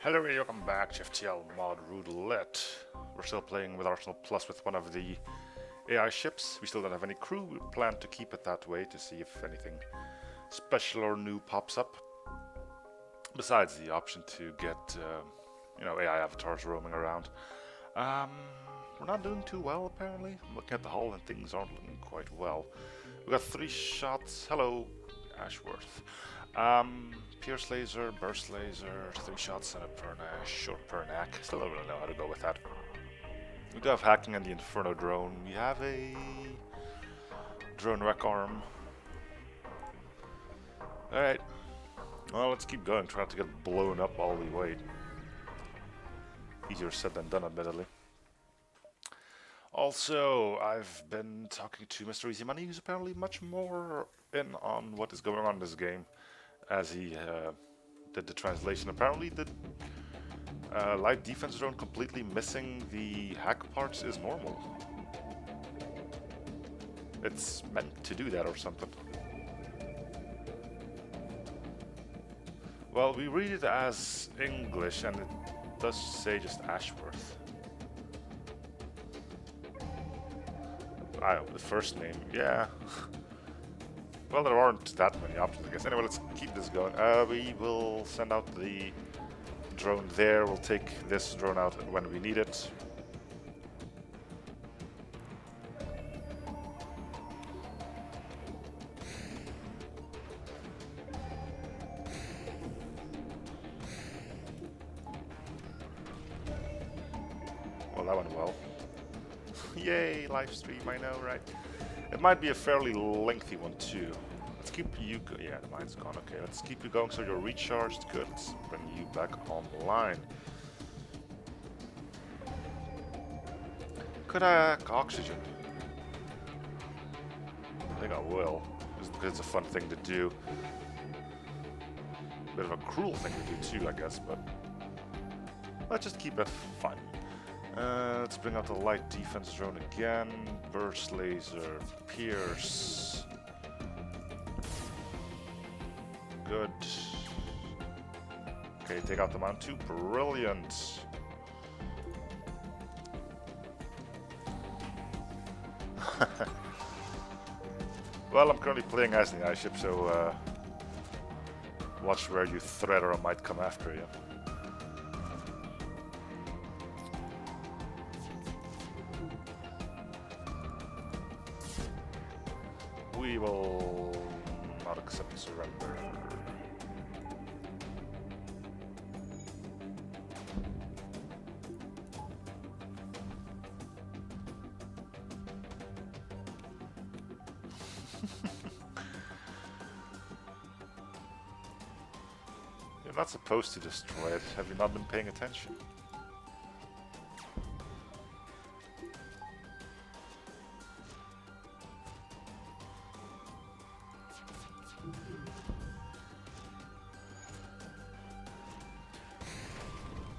Hello, welcome back to FTL mod Roulette. We're still playing with Arsenal Plus with one of the AI ships. We still don't have any crew. We plan to keep it that way to see if anything special or new pops up. Besides the option to get, AI avatars roaming around. We're not doing too well apparently. I'm looking at the hull and things aren't looking quite well. We got 3 shots. Hello, Ashworth. Pierce laser, burst laser, 3 shots and a perna, short pernac. Still don't really know how to go with that. We do have hacking and the Inferno drone. We have a drone wreck arm. Alright. Well, let's keep going. Try not to get blown up while we wait. Easier said than done, admittedly. Also, I've been talking to Mr. Easy Money, who's apparently much more in on what is going on in this game, as he did the translation. Apparently, the light defense drone completely missing the hack parts is normal. It's meant to do that or something. Well, we read it as English, and it does say just Ashworth. The first name, yeah. Well, there aren't that many options, I guess. Anyway, let's keep this going. We will send out the drone there. We'll take this drone out when we need it. Well, that went well. Yay, live stream, I know, right? It might be a fairly lengthy one too. Let's keep you yeah, the mine's gone. Okay, let's keep you going so you're recharged. Good, let's bring you back online. Could I hack oxygen? I think I will. Just because it's a fun thing to do. A bit of a cruel thing to do too, I guess, but let's just keep it fun. Let's bring out the light defense drone again. Burst laser, pierce. Good. Okay, take out the mount 2. Brilliant. Well, I'm currently playing as the ice ship, so watch where you thread or I might come after you. We will not accept surrender. You're not supposed to destroy it. Have you not been paying attention?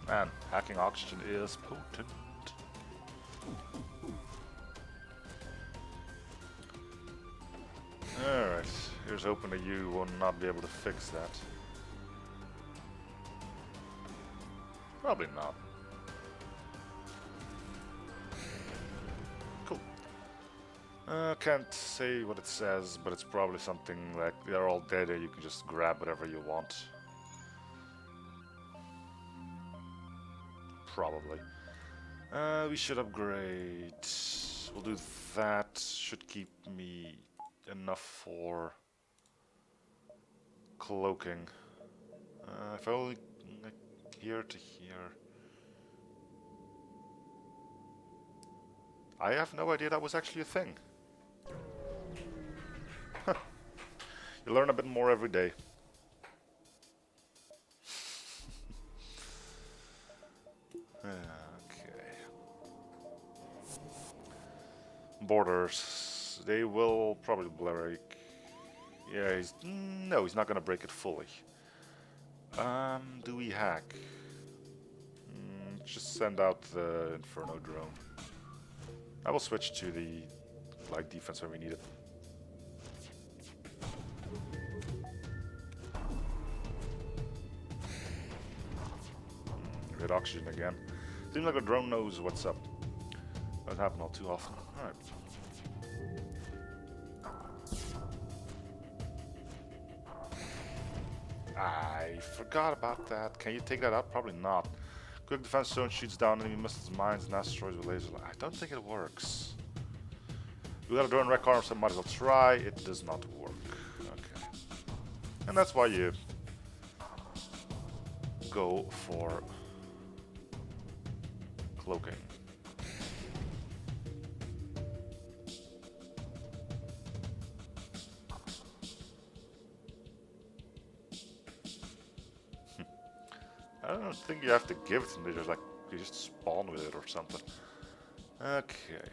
Man, hacking oxygen is potent. Alright, here's hoping that you will not be able to fix that. Probably not. Cool. Can't say what it says, but it's probably something like they're all dead and you can just grab whatever you want. Probably. We should upgrade. We'll do that. Should keep me enough for cloaking. If I only like here to here. I have no idea that was actually a thing. You learn a bit more every day. Okay. Borders. They will probably break. Yeah, no, he's not gonna break it fully. Do we hack? Just send out the Inferno drone. I will switch to the light defense when we need it. hit oxygen again. Seems like the drone knows what's up. That happens all too often. Alright. I forgot about that. Can you take that out? Probably not. Quick defense zone shoots down enemy missiles, mines, and asteroids with laser. I don't think it works. We got a drone wreck arm, so might as well try. It does not work. Okay. And that's why you go for cloaking. I don't think you have to give it to them, they just like you just spawn with it or something. Okay.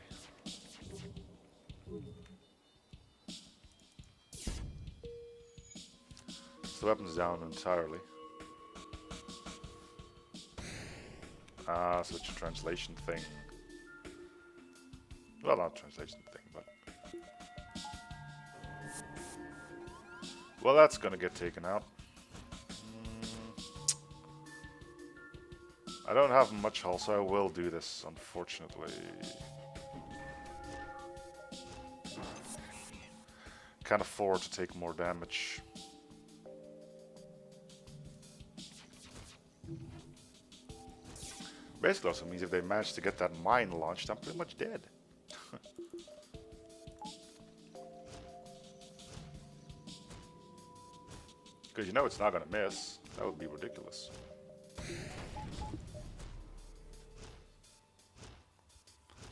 So the weapon's down entirely. Ah, so it's a translation thing. Well, not a translation thing, but... Well, that's gonna get taken out. I don't have much hull, so I will do this, unfortunately. Can't afford to take more damage. Basically also means if they manage to get that mine launched, I'm pretty much dead. Because you know it's not gonna miss. That would be ridiculous.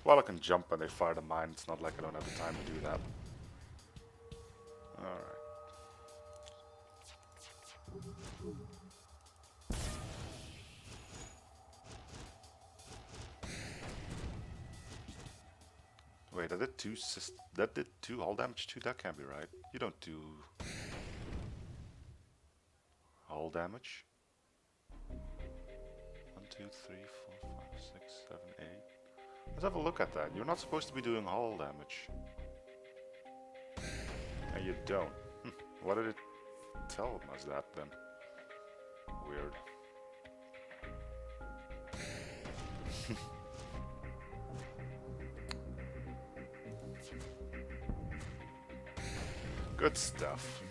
Well, I can jump when they fire the mine. It's not like I don't have the time to do that. Alright. Wait, that did two hull damage too? That can't be right. You don't do hull damage. 1, 2, 3, 4, 5, 6, 7, 8. Let's have a look at that. You're not supposed to be doing hull damage. And you don't. What did it tell us that then? Weird. Good stuff.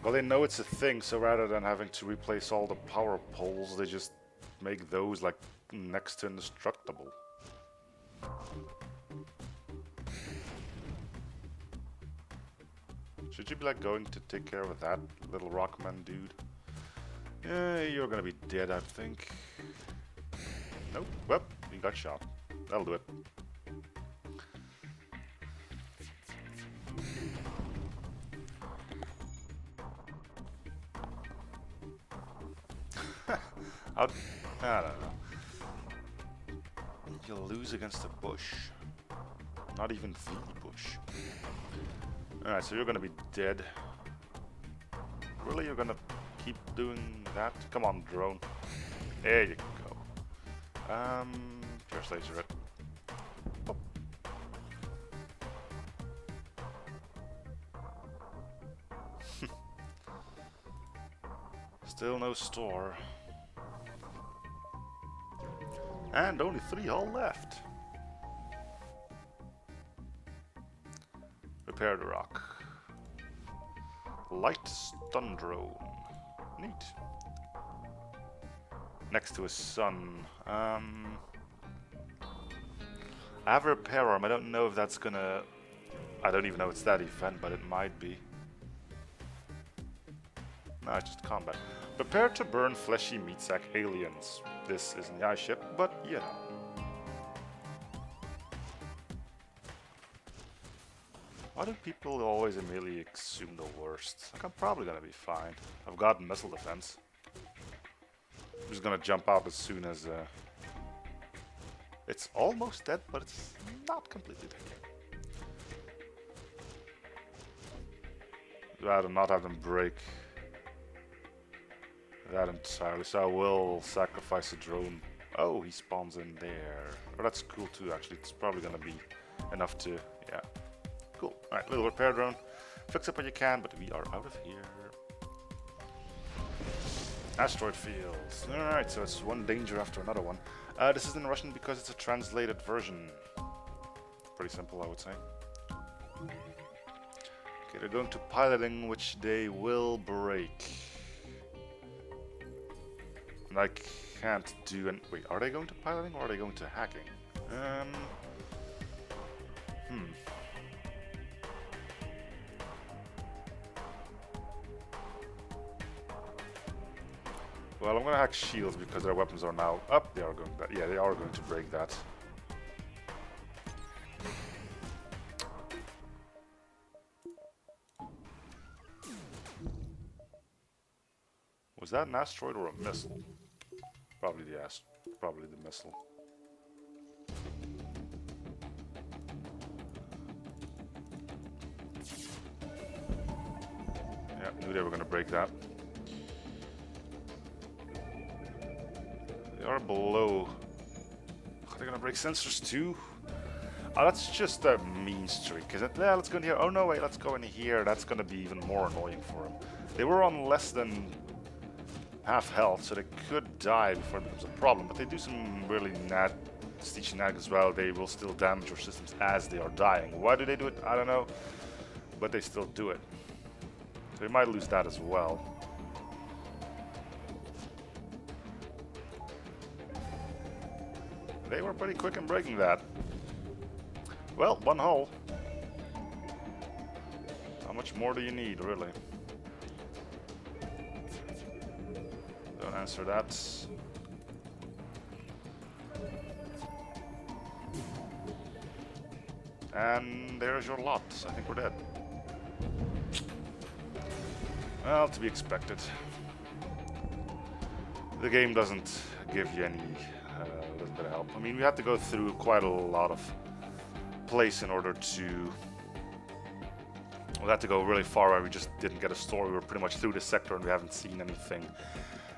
Well, they know it's a thing, so rather than having to replace all the power poles, they just make those like next to indestructible. Should you be like going to take care of that little rockman dude? Yeah, you're gonna be dead, I think. Nope. Well, you got shot. That'll do it. I don't know. You'll lose against a bush. Not even the bush. Alright, so you're gonna be dead. Really? You're gonna keep doing that? Come on, drone. There you go. Pierce laser it. Oh. Still no store. And only 3 hull left. Repair the rock. Light stun drone. Neat. Next to a sun. I have a repair arm. I don't know if that's gonna... I don't even know it's that event, but it might be. No, it's just combat. Prepare to burn fleshy meat sack aliens. This isn't the ice ship, but you know. Why do people always immediately assume the worst? Like, I'm probably gonna be fine. I've got missile defense. I'm just gonna jump out as soon as it's almost dead, but it's not completely dead. I'd rather not have them break that entirely, so I will sacrifice a drone. Oh, he spawns in there. Oh, that's cool too, actually. It's probably gonna be enough to, yeah. Cool. Alright, little repair drone. Fix up what you can, but we are out of here. Asteroid fields. Alright, so it's one danger after another one. This is in Russian because it's a translated version. Pretty simple, I would say. Okay, they're going to piloting, which they will break. And I can't do an... Wait, are they going to piloting or are they going to hacking? Well, I'm gonna hack shields because their weapons are now up. They are going to, yeah, they are going to break that. Was that an asteroid or a missile? Probably the missile. Yeah, knew they were gonna break that. They are below. Are they gonna break sensors too? Oh, that's just a mean streak, isn't it? Yeah, let's go in here. Oh no, wait, let's go in here. That's gonna be even more annoying for them. They were on less than half health, so they could die before it becomes a problem. But they do some really nasty shenanigans as well. They will still damage your systems as they are dying. Why do they do it? I don't know. But they still do it. So they might lose that as well. They were pretty quick in breaking that. Well, one hull. How much more do you need, really? Don't answer that. And there's your lot. I think we're dead. Well, to be expected. The game doesn't give you any little bit of help. I mean, we had to go through quite a lot of place in order to... We had to go really far where we just didn't get a story. We were pretty much through the sector and we haven't seen anything.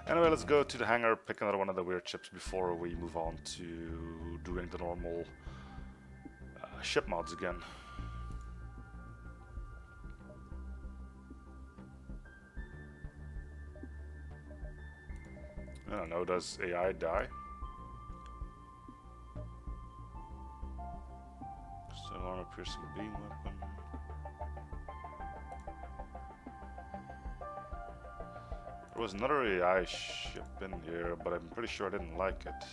Anyway, let's go to the hangar, pick another one of the weird ships before we move on to doing the normal ship mods again. I don't know, does AI die? Still armor-piercing beam weapon. There was another AI ship in here, but I'm pretty sure I didn't like it.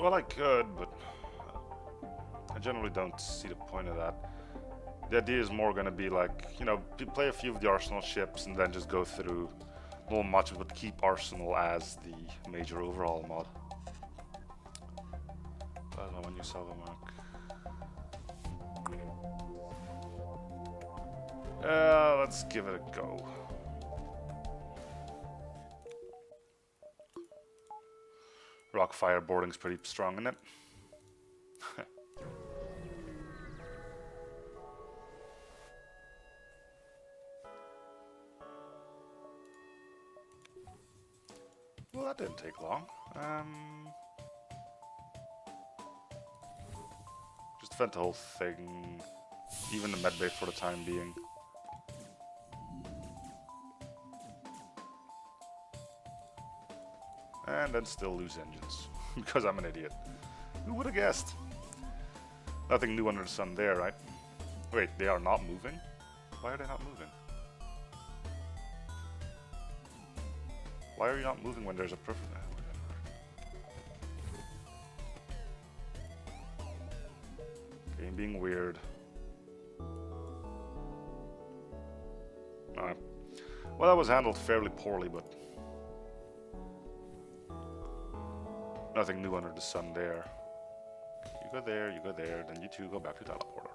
Well, I could, but I generally don't see the point of that. The idea is more going to be like, you know, play a few of the Arsenal ships and then just go through little modules, but keep Arsenal as the major overall mod. Plasma when you sell the mark. Let's give it a go. Rock fireboarding's pretty strong, isn't it? Well, that didn't take long. Just defend the whole thing, even the medbay for the time being. And then still lose engines, because I'm an idiot. Who would have guessed? Nothing new under the sun there, right? Wait, they are not moving? Why are they not moving? Why are you not moving when there's a perfect... Game being weird. Alright. Well, that was handled fairly poorly, but... Nothing new under the sun there. You go there, then you two go back to teleporter.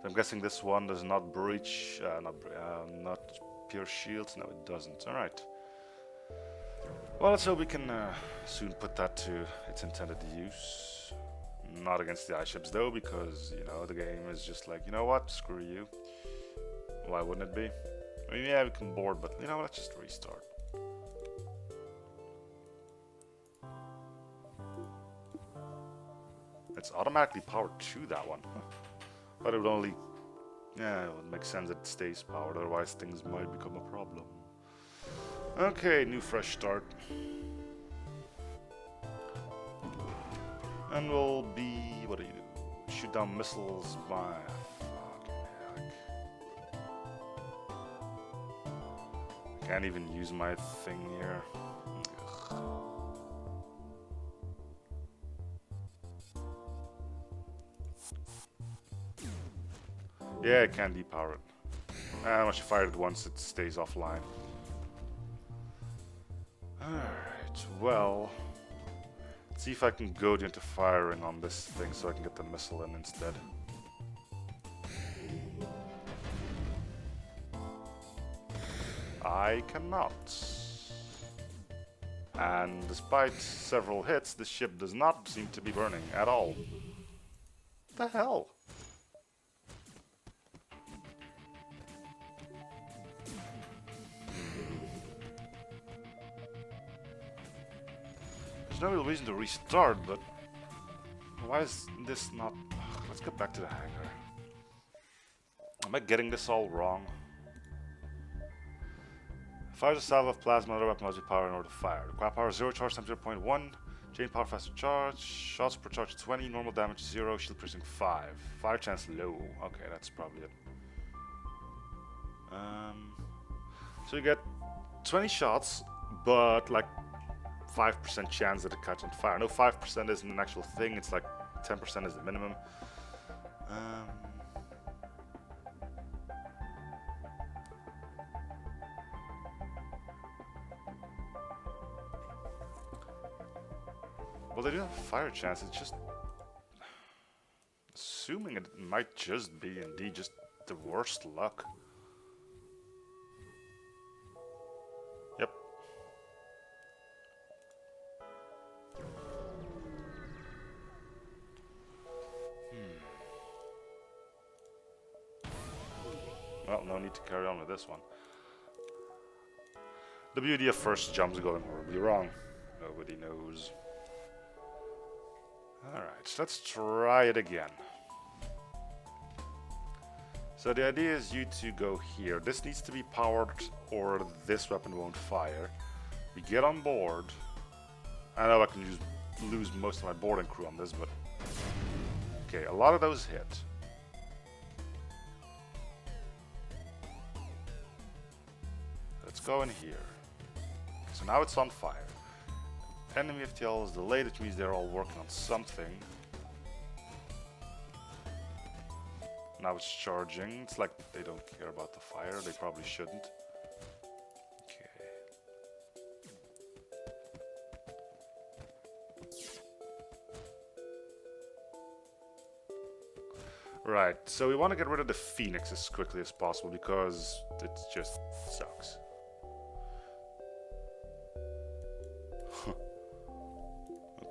I'm guessing this one does not breach, not pierce shields. No, it doesn't. All right. Well, let's hope we can soon put that to its intended use. Not against the ice ships though, because you know the game is just like, you know what, screw you. Why wouldn't it be? I mean, yeah, we can board, but you know, let's just restart. It's automatically powered to that one. But it would only... Yeah, it would make sense that it stays powered, otherwise things might become a problem. Okay, new fresh start. And we'll be... what do you do? Shoot down missiles by... fucking heck. Can't even use my thing here. Ugh. Yeah, it can depower it. And once you fire it once, it stays offline. Alright, well... let's see if I can goad you into firing on this thing so I can get the missile in instead. I cannot. And despite several hits, the ship does not seem to be burning at all. What the hell? There's no real reason to restart, but why is this not... let's get back to the hangar. Am I getting this all wrong? Fires a salve of plasma, other weapon must be powered in order to fire. Require power 0, charge time 0.1, chain power faster charge, shots per charge 20, normal damage 0, shield piercing 5. Fire chance low. Okay, that's probably it. So you get 20 shots, but like 5% chance that it catches on fire. No, 5% isn't an actual thing, it's like 10% is the minimum. Well, they do have a fire chance, it's just... assuming it might just be indeed just the worst luck. Yep. Well, no need to carry on with this one. The beauty of first jumps going horribly wrong. Nobody knows. Alright, so let's try it again. So the idea is you to go here. This needs to be powered or this weapon won't fire. We get on board. I know I can lose most of my boarding crew on this, but... okay, a lot of those hit. Let's go in here. So now it's on fire. Enemy FTL is delayed, which means they're all working on something. Now it's charging. It's like they don't care about the fire. They probably shouldn't. Okay. Right, so we want to get rid of the Phoenix as quickly as possible because it just sucks.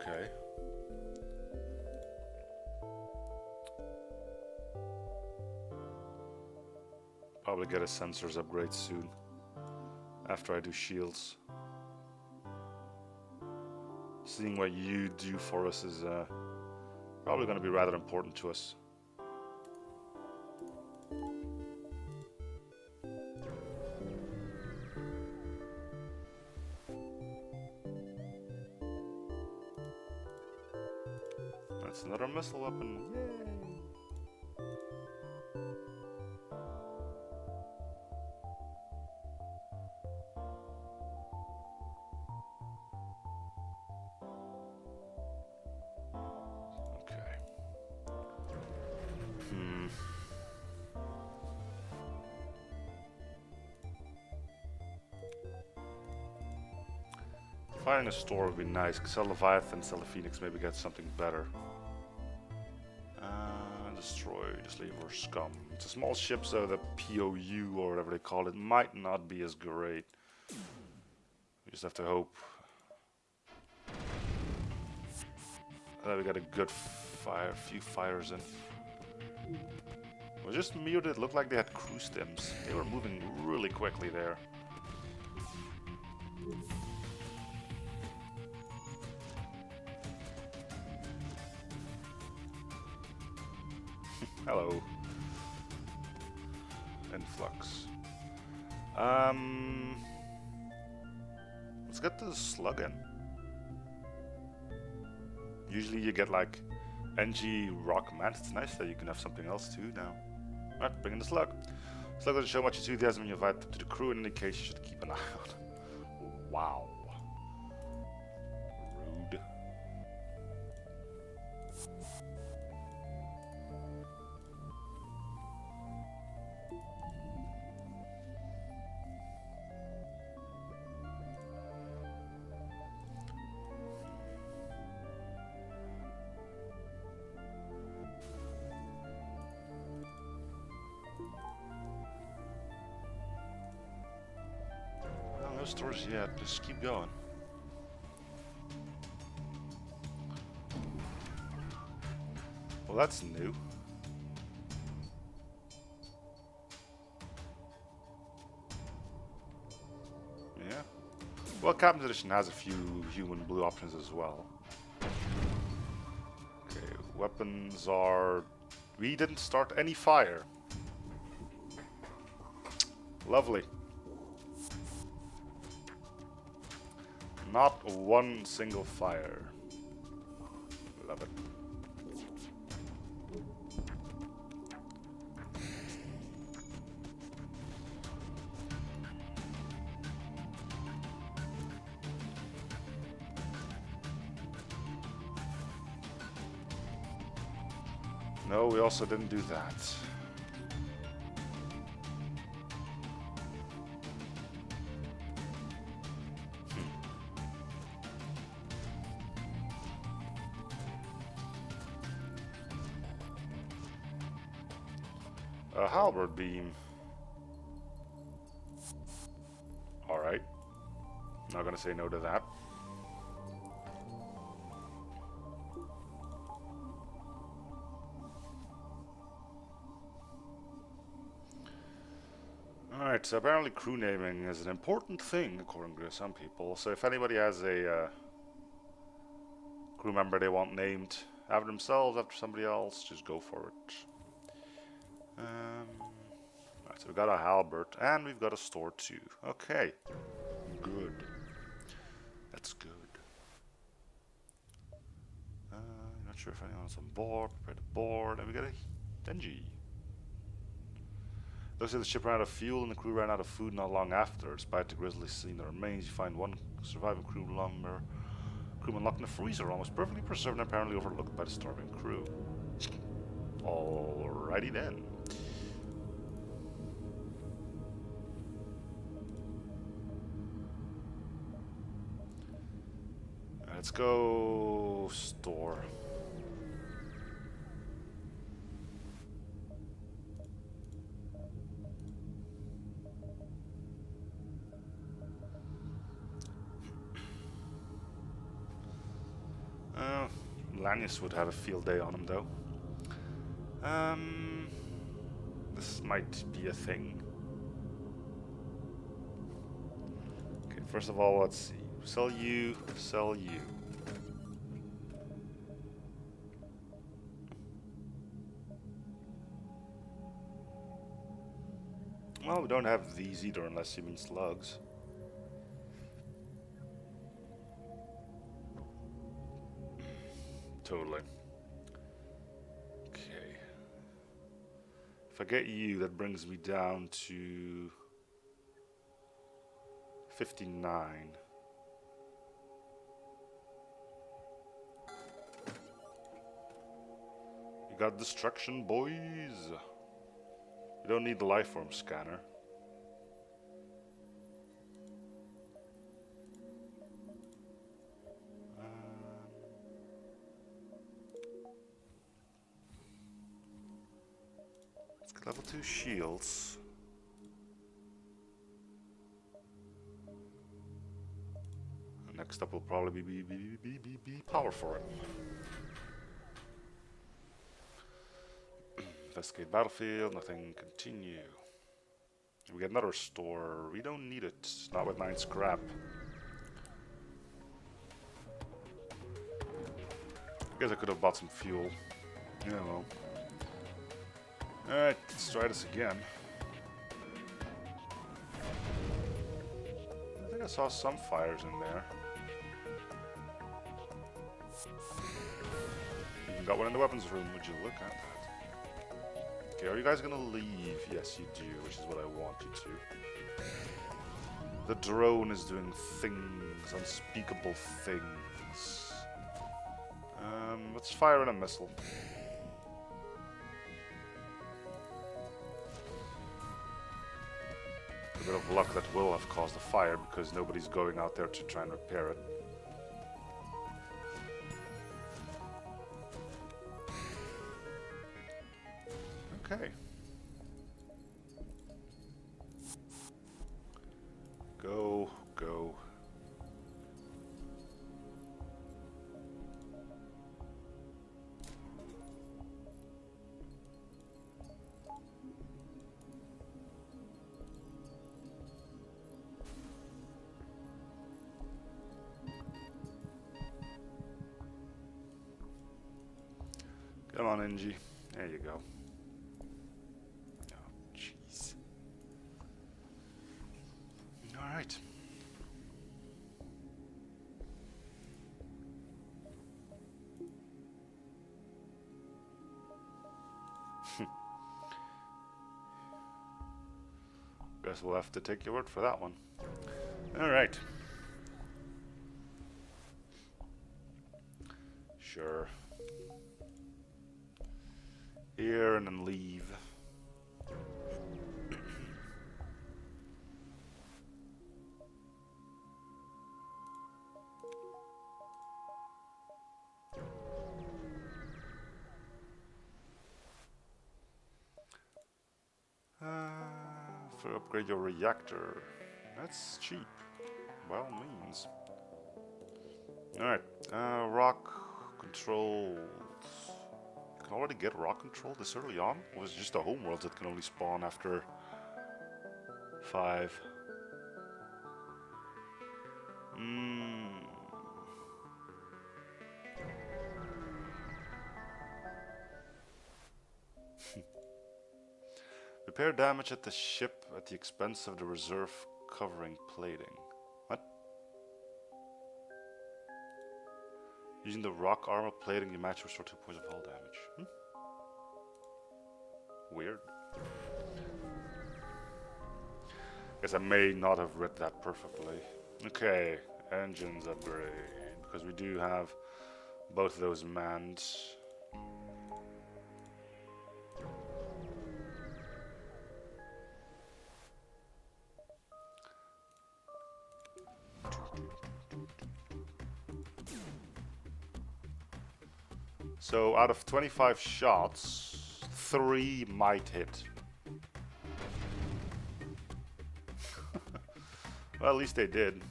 Okay. Probably get a sensors upgrade soon. After I do shields. Seeing what you do for us is probably going to be rather important to us. That's another missile weapon. Yay! Finding a store would be nice. Sell Leviathan, sell the Phoenix, maybe get something better. Destroy, just leave her scum. It's a small ship, so the POU or whatever they call it might not be as great. We just have to hope that we got a good few fires in. was just me or did it look like they had crew stims? They were moving really quickly there. Hello. Influx. Let's get the slug in. Usually you get like NG rock mats. It's nice that you can have something else too now. Alright, bring in the slug. Slug doesn't show much enthusiasm when you invite them to the crew. In any case, you should keep an eye on. Wow. Rude. No stores yet, just keep going. Well, that's new. Yeah. Well, Captain's Edition has a few human blue options as well. Okay, weapons are... We didn't start any fire. Lovely. Not one single fire. Love it. No, we also didn't do that. A halberd beam. Alright. Not gonna say no to that. Alright, so apparently crew naming is an important thing according to some people. So if anybody has a crew member they want named after themselves, after somebody else, just go for it. Right, so we've got a halberd and we've got a store too. Okay, good. That's good. Not sure if anyone's on board. Prepare the board, and we got a Denji. Looks like the ship ran out of fuel and the crew ran out of food not long after. Despite the grisly scene that remains, you find one surviving crewman locked in a freezer, almost perfectly preserved and apparently overlooked by the starving crew. Alrighty then. Let's go store. Lanius would have a field day on him though. This might be a thing. Okay, first of all, let's see. Sell you, sell you. Well, we don't have these either unless you mean slugs. Totally. Okay. If I get you, that brings me down to 59. You got destruction, boys. You don't need the lifeform scanner. Let's get level 2 shields. Next up will probably be power for it. Investigate battlefield, nothing, continue. We get another store. We don't need it. Not with 9 scrap. I guess I could have bought some fuel. Yeah, well. Alright, let's try this again. I think I saw some fires in there. Even got one in the weapons room. Would you look at that? Okay, are you guys gonna leave? Yes, you do, which is what I want you to. The drone is doing things, unspeakable things. Let's fire in a missile. A bit of luck that will have caused a fire because nobody's going out there to try and repair it. Okay. Go, go. Come on, NG. There you go. Oh, jeez. All right. Guess we'll have to take your word for that one. All right. Sure. Here and then leave. For upgrade your reactor. That's cheap. By all means. Alright. Rock controlled. You can already get rock control this early on? Or is it just the homeworlds that can only spawn after 5? Repair damage at the ship at the expense of the reserve covering plating. What? Using the rock armor plating, you match restore 2 points of hull damage. Weird. Guess I may not have read that perfectly. Okay, engines upgrade. Because we do have both of those manned. So out of 25 shots, 3 might hit. Well, at least they did.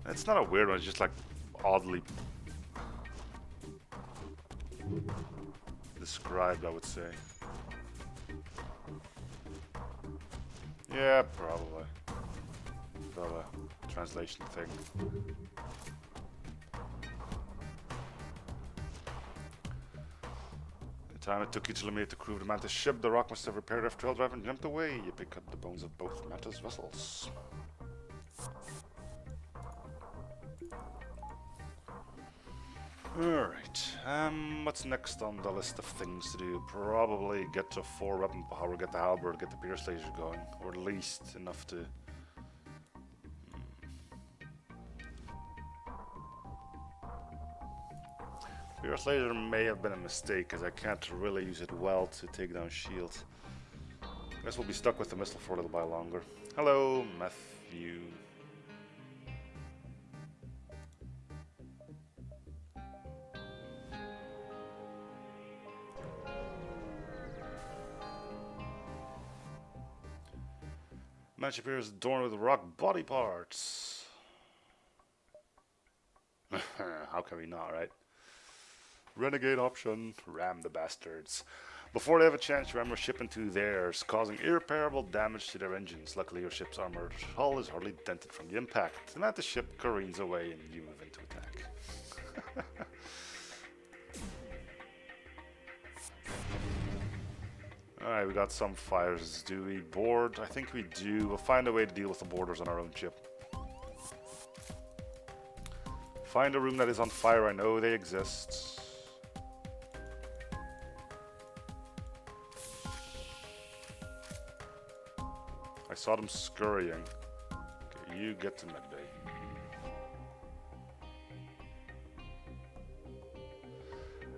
It's not a weird one, it's just like oddly described, I would say. Yeah, probably. Probably. Translation thing. The time it took you to eliminate the crew of the Mantis ship, the Rock must have repaired FTL drive and jumped away. You pick up the bones of both Mantis vessels. Alright, what's next on the list of things to do? Probably get to 4 weapon power, get the halberd, get the pierce laser going, or at least enough to... Pierce laser may have been a mistake, as I can't really use it well to take down shields. Guess we'll be stuck with the missile for a little while longer. Hello, Matthew. Match appears adorned with rock body parts. How can we not, right? Renegade option. Ram the bastards. Before they have a chance, ram your ship into theirs, causing irreparable damage to their engines. Luckily, your ship's armored hull is hardly dented from the impact. And the ship careens away and you move into attack. Alright, we got some fires. Do we board? I think we do. We'll find a way to deal with the boarders on our own ship. Find a room that is on fire. I know they exist. I saw them scurrying. Okay, you get to medbay.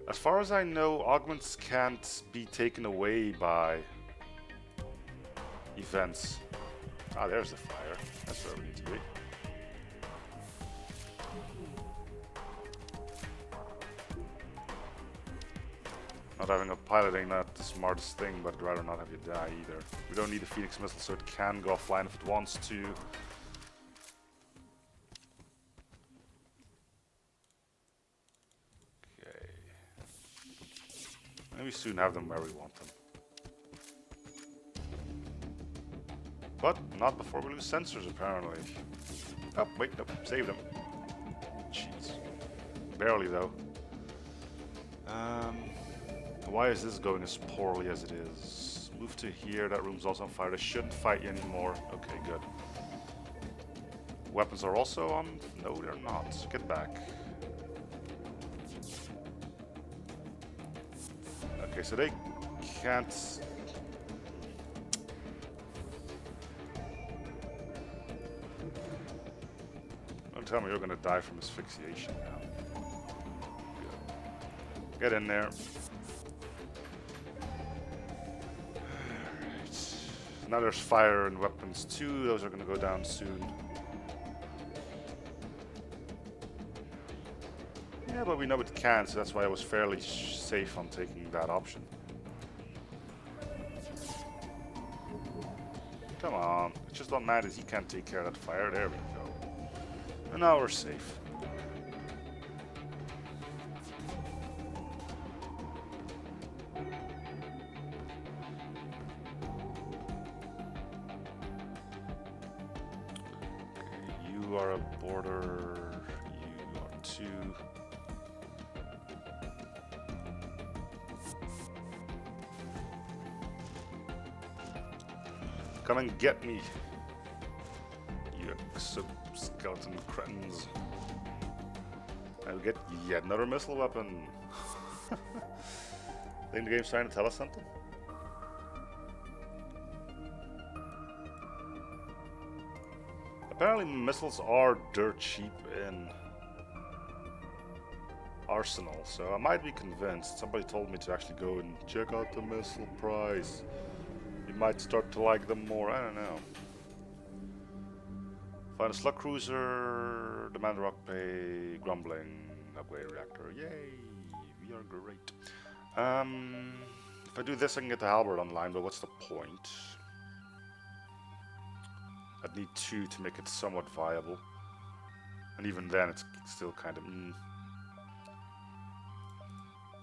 As far as I know, augments can't be taken away by events. Ah, there's the fire. That's where we need to be. Not having a pilot ain't not the smartest thing, but I'd rather not have you die either. We don't need a Phoenix missile, so it can go offline if it wants to. Okay. And we soon have them where we want them. But not before we lose sensors, apparently. Oh, wait, nope, saved them. Jeez. Barely, though. Why is this going as poorly as it is? Move to here, that room's also on fire. They shouldn't fight you anymore. Okay, good. Weapons are also on? No, they're not. Get back. Okay, so they can't... Don't tell me you're gonna die from asphyxiation now. Good. Get in there. Now there's fire and weapons too. Those are going to go down soon. Yeah, but we know it can, so that's why I was fairly safe on taking that option. Come on. It's just not mad as he can't take care of that fire. There we go. And now we're safe. You are a border, you are two. Come and get me, you exoskeleton cretins. I'll get yet another missile weapon. Think the game's trying to tell us something? Apparently missiles are dirt cheap in Arsenal, so I might be convinced. Somebody told me to actually go and check out the missile price. You might start to like them more, I don't know. Find a slug cruiser, demand rock pay, grumbling, upgrade reactor, yay, we are great. If I do this I can get the halberd online, but what's the point? I'd need 2 to make it somewhat viable. And even then, it's still kind of...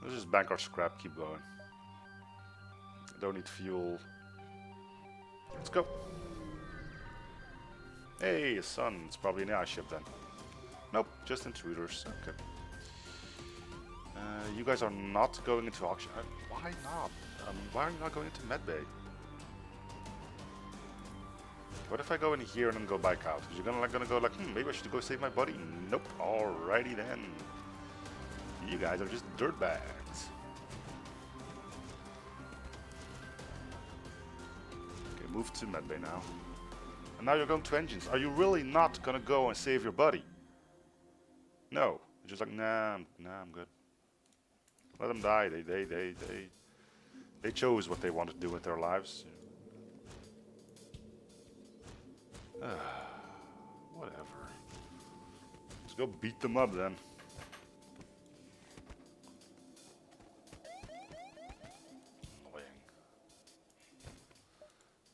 Let's just bank our scrap, keep going. I don't need fuel. Let's go. Hey, a sun. It's probably an AI ship then. Nope, just intruders. Okay. You guys are not going into auction. Why not? Why are you not going into medbay? What if I go in here and then go back out? Because you're gonna go like, maybe I should go save my buddy. Nope. Alrighty then. You guys are just dirtbags. Okay, move to medbay now. And now you're going to engines. Are you really not gonna go and save your buddy? No. You're just like, nah, I'm good. Let them die. They chose what they wanted to do with their lives. Whatever. Let's go beat them up then.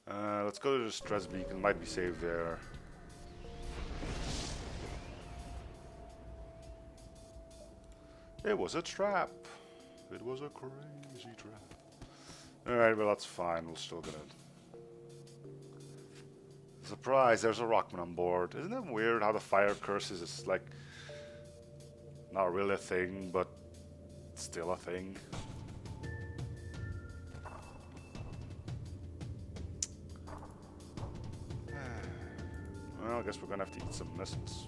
Annoying. Let's go to the stress beacon. Might be saved there. It was a trap. It was a crazy trap. Alright, well that's fine. We'll still get it. Surprise, there's a Rockman on board. Isn't it weird how the fire curses is like not really a thing, but still a thing? Well, I guess we're gonna have to eat some missiles.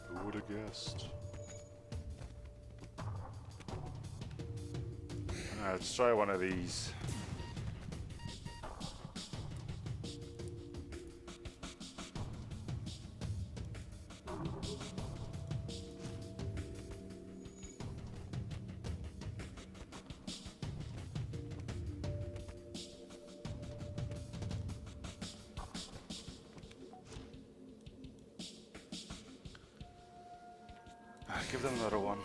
Who would have guessed? Alright, let's try one of these. Give them another one.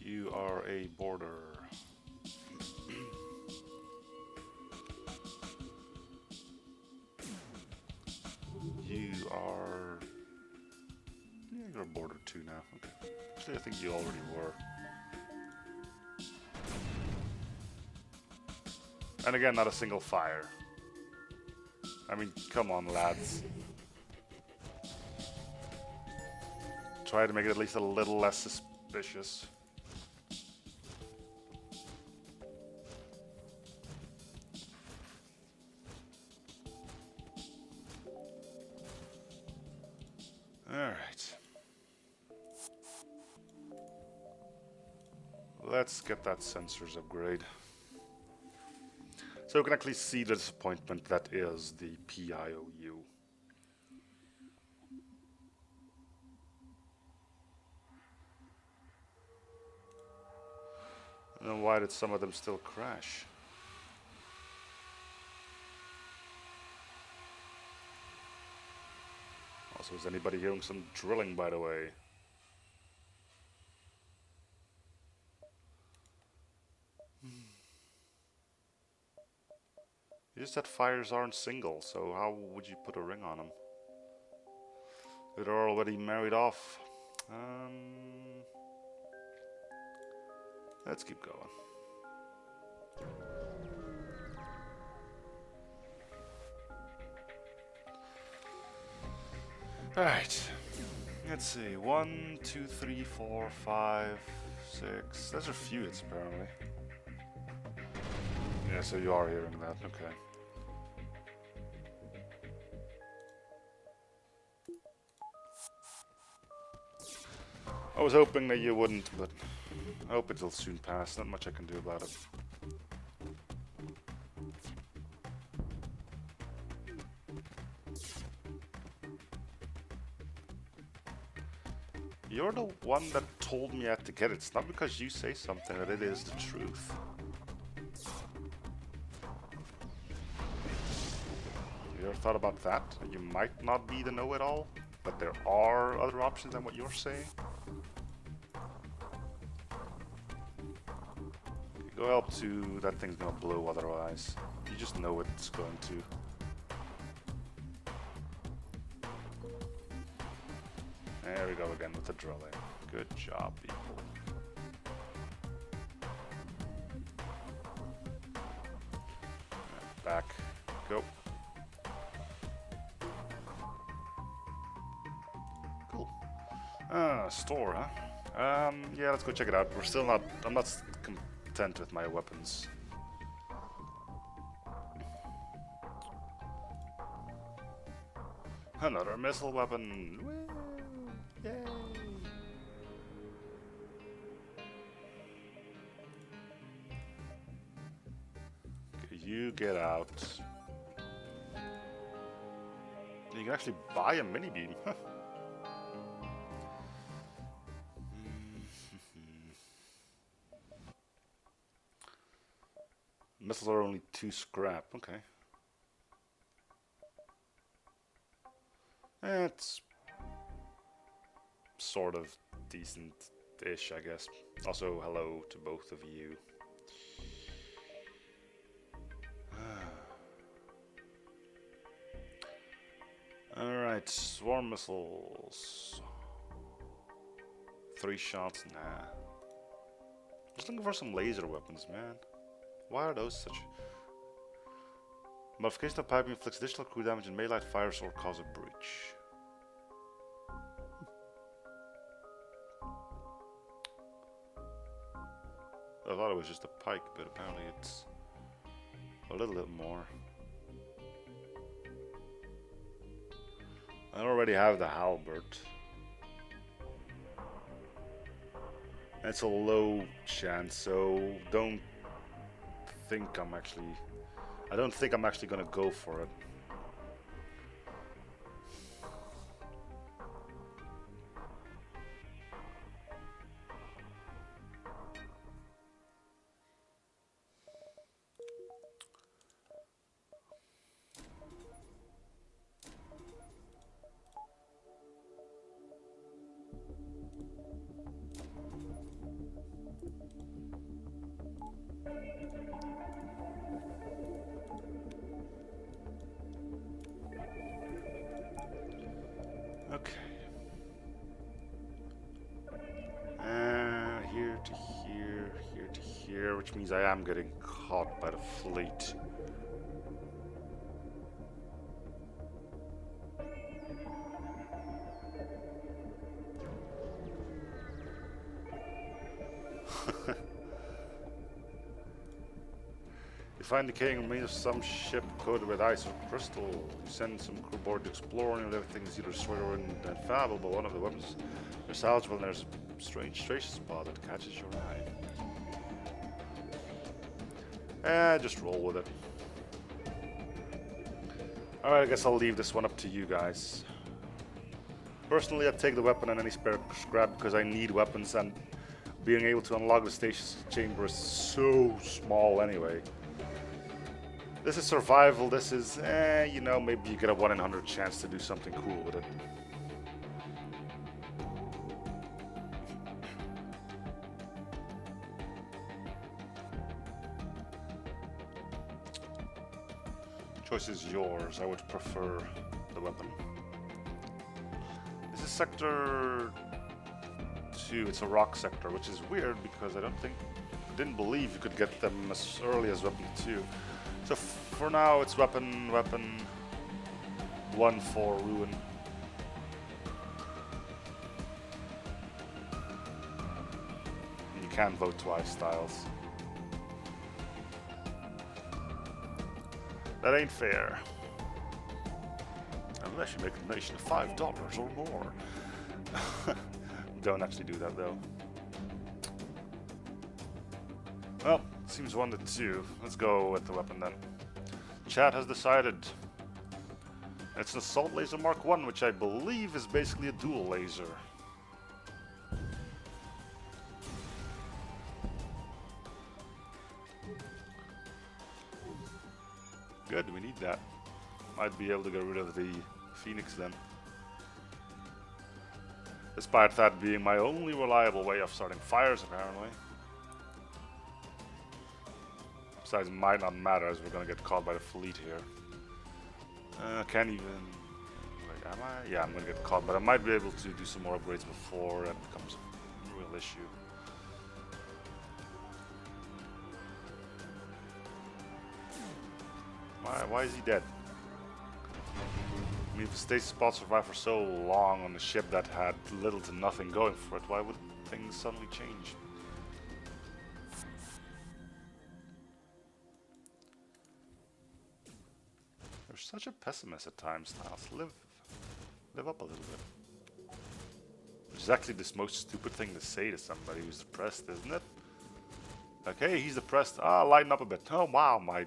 You are a border. You are... Yeah, you're a border too now. Okay. Actually, I think you already were. And again, not a single fire. I mean, come on, lads. Try to make it at least a little less suspicious. Alright. Let's get that sensors upgrade. So we can actually see the disappointment that is the PIOU. And then why did some of them still crash? Also, is anybody hearing some drilling, by the way? You just said fires aren't single, so how would you put a ring on them? They're already married off. Let's keep going. Alright. Let's see. 1, 2, 3, 4, 5, 6. Those are few hits apparently. Yeah, so you are hearing that, okay. I was hoping that you wouldn't, but I hope it'll soon pass. Not much I can do about it. You're the one that told me I had to get it. It's not because you say something that it is the truth. You ever thought about that? You might not be the know-it-all, but there are other options than what you're saying. Go help to... that thing's gonna blow otherwise. You just know it's going to. There we go again with the drilling. Good job, people. Back. Go. Cool. Store, huh? Yeah, let's go check it out. We're still not... I'm not content with my weapons. Another missile weapon. Woo! Yay! Okay, you get out. You can actually buy a mini beam. Huh. Missiles are only 2 scrap. Okay. It's sort of decent. ish, I guess. Also, hello to both of you. Alright, swarm missiles. 3 shots, nah. Just looking for some laser weapons, man. Why are those such... Modification of piping inflicts additional crew damage in melee fires or cause a breach. I thought it was just a pike, but apparently it's a little bit more. I already have the halberd. It's a low chance, so don't think I'm actually... I don't think I'm actually gonna go for it. Okay. Here to here, here to here, which means I am getting caught by the fleet. You find decaying remains of some ship coated with ice or crystal. You send some crew aboard to explore, and everything is either destroyed or infallible, but one of the weapons is salvageable, and there's a strange tracer spot that catches your eye. Just roll with it. Alright, I guess I'll leave this one up to you guys. Personally, I'd take the weapon and any spare scrap because I need weapons, and being able to unlock the stasis chamber is so small anyway. This is survival, this is, you know, maybe you get a 1 in 100 chance to do something cool with it. Choice is yours, I would prefer the weapon. This is sector 2, it's a rock sector, which is weird because I didn't believe you could get them as early as weapon 2. So for now, it's weapon 1 for ruin. And you can vote twice, Styles. That ain't fair. Unless you make a donation of $5 or more. Don't actually do that though. Well, seems 1 to 2. Let's go with the weapon then. Chat has decided. It's an assault laser Mark 1, which I believe is basically a dual laser. Good, we need that. Might be able to get rid of the Phoenix then. Despite that being my only reliable way of starting fires, apparently. Besides, it might not matter as we're gonna get caught by the fleet here. Can't even... Wait, am I? Yeah, I'm gonna get caught, but I might be able to do some more upgrades before that becomes a real issue. Why is he dead? I mean, if the stasis spot survived for so long on a ship that had little to nothing going for it, why would things suddenly change? You're such a pessimist at times, Styles. Live up a little bit. Which is actually the most stupid thing to say to somebody who's depressed, isn't it? Like, hey, he's depressed. Lighten up a bit. Oh, wow, my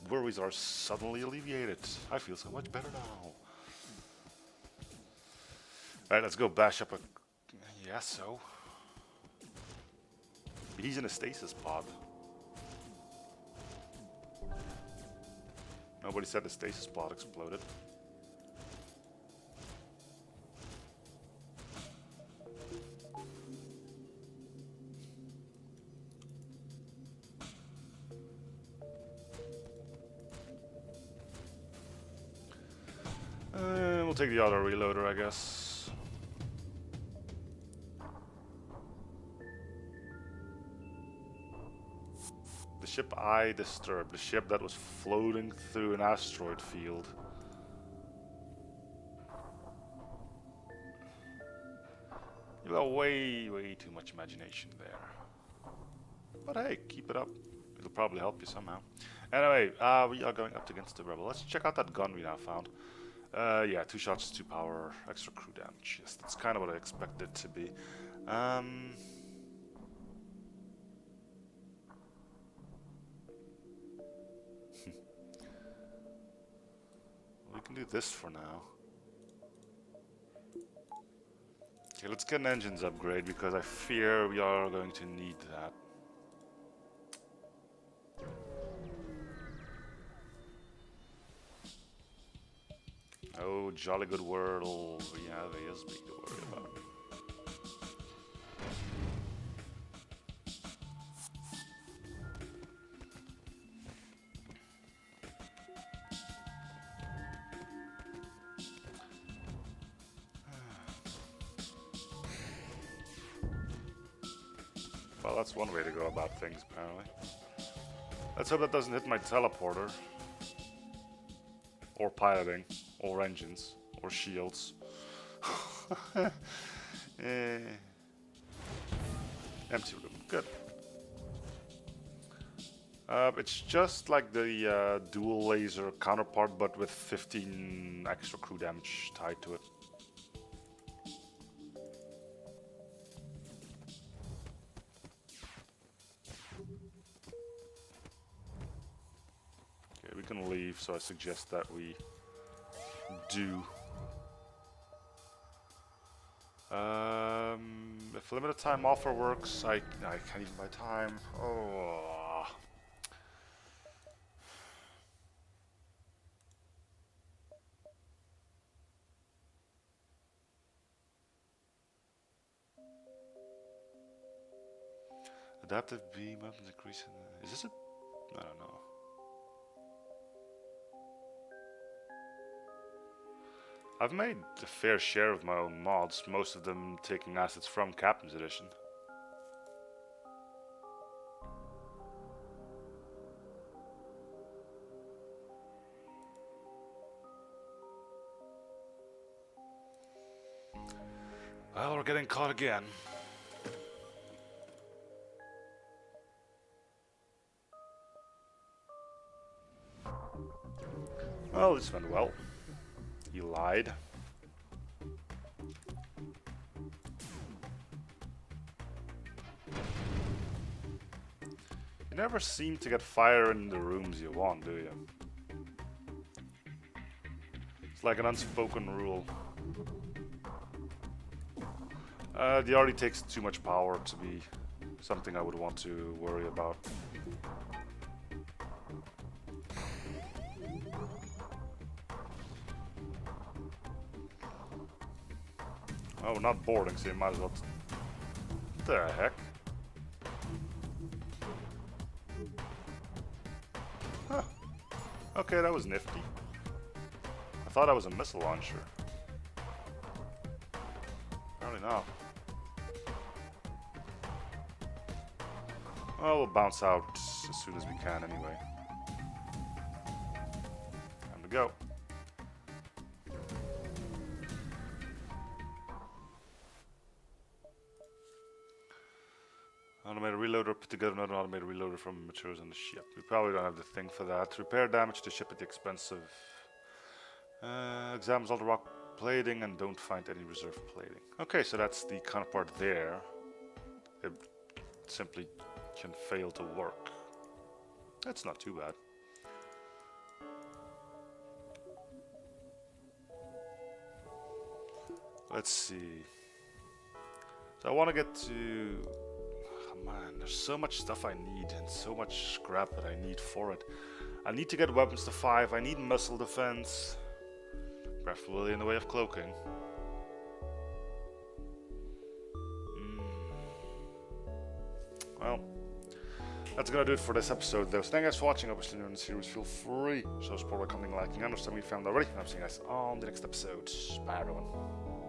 worries are suddenly alleviated. I feel so much better now. Alright, let's go bash up a... Yeah, so... He's in a stasis pod. Nobody said the stasis pod exploded. We'll take the auto reloader, I guess. The ship I disturbed, the ship that was floating through an asteroid field. You got way too much imagination there. But hey, keep it up. It'll probably help you somehow. Anyway, we are going up against the rebel. Let's check out that gun we now found. Yeah, 2 shots, 2 power, extra crew damage. Yes, that's kind of what I expected it to be. We can do this for now. Okay, let's get an engines upgrade because I fear we are going to need that. Oh, jolly good wordle. Yeah, there is big to worry about. Well, that's one way to go about things, apparently. Let's hope that doesn't hit my teleporter. Or piloting. Or engines. Or shields. Empty room. Good. It's just like the dual laser counterpart, but with 15 extra crew damage tied to it. Okay, we can leave, so I suggest that we do. If limited time offer works, I can't even buy time. Oh. Adaptive beam weapons increase. Is this a? I don't know. I've made a fair share of my own mods, most of them taking assets from Captain's Edition. Well, we're getting caught again. Well, this went well. He lied. You never seem to get fire in the rooms you want, do you? It's like an unspoken rule. The already takes too much power to be something I would want to worry about. Oh, we're not boarding, so you might as well. What the heck? Huh. Okay, that was nifty. I thought that was a missile launcher. Apparently not. Well, we'll bounce out as soon as we can anyway. Time to go. Automated reloader, put together another automated reloader from materials on the ship. We probably don't have the thing for that. Repair damage to ship at the expense of... examines all the rock plating and don't find any reserve plating. Okay, so that's the counterpart there. It simply can fail to work. That's not too bad. Let's see. So I want to get to... Oh man, there's so much stuff I need and so much scrap that I need for it. I need to get weapons to 5. I need missile defense. Preferably in the way of cloaking. Well, That's gonna do it for this episode though. So thank you guys for watching. Obviously new in the series, feel free. So support by commenting, liking, and understanding we found already. And I'll see you guys on the next episode. Bye everyone.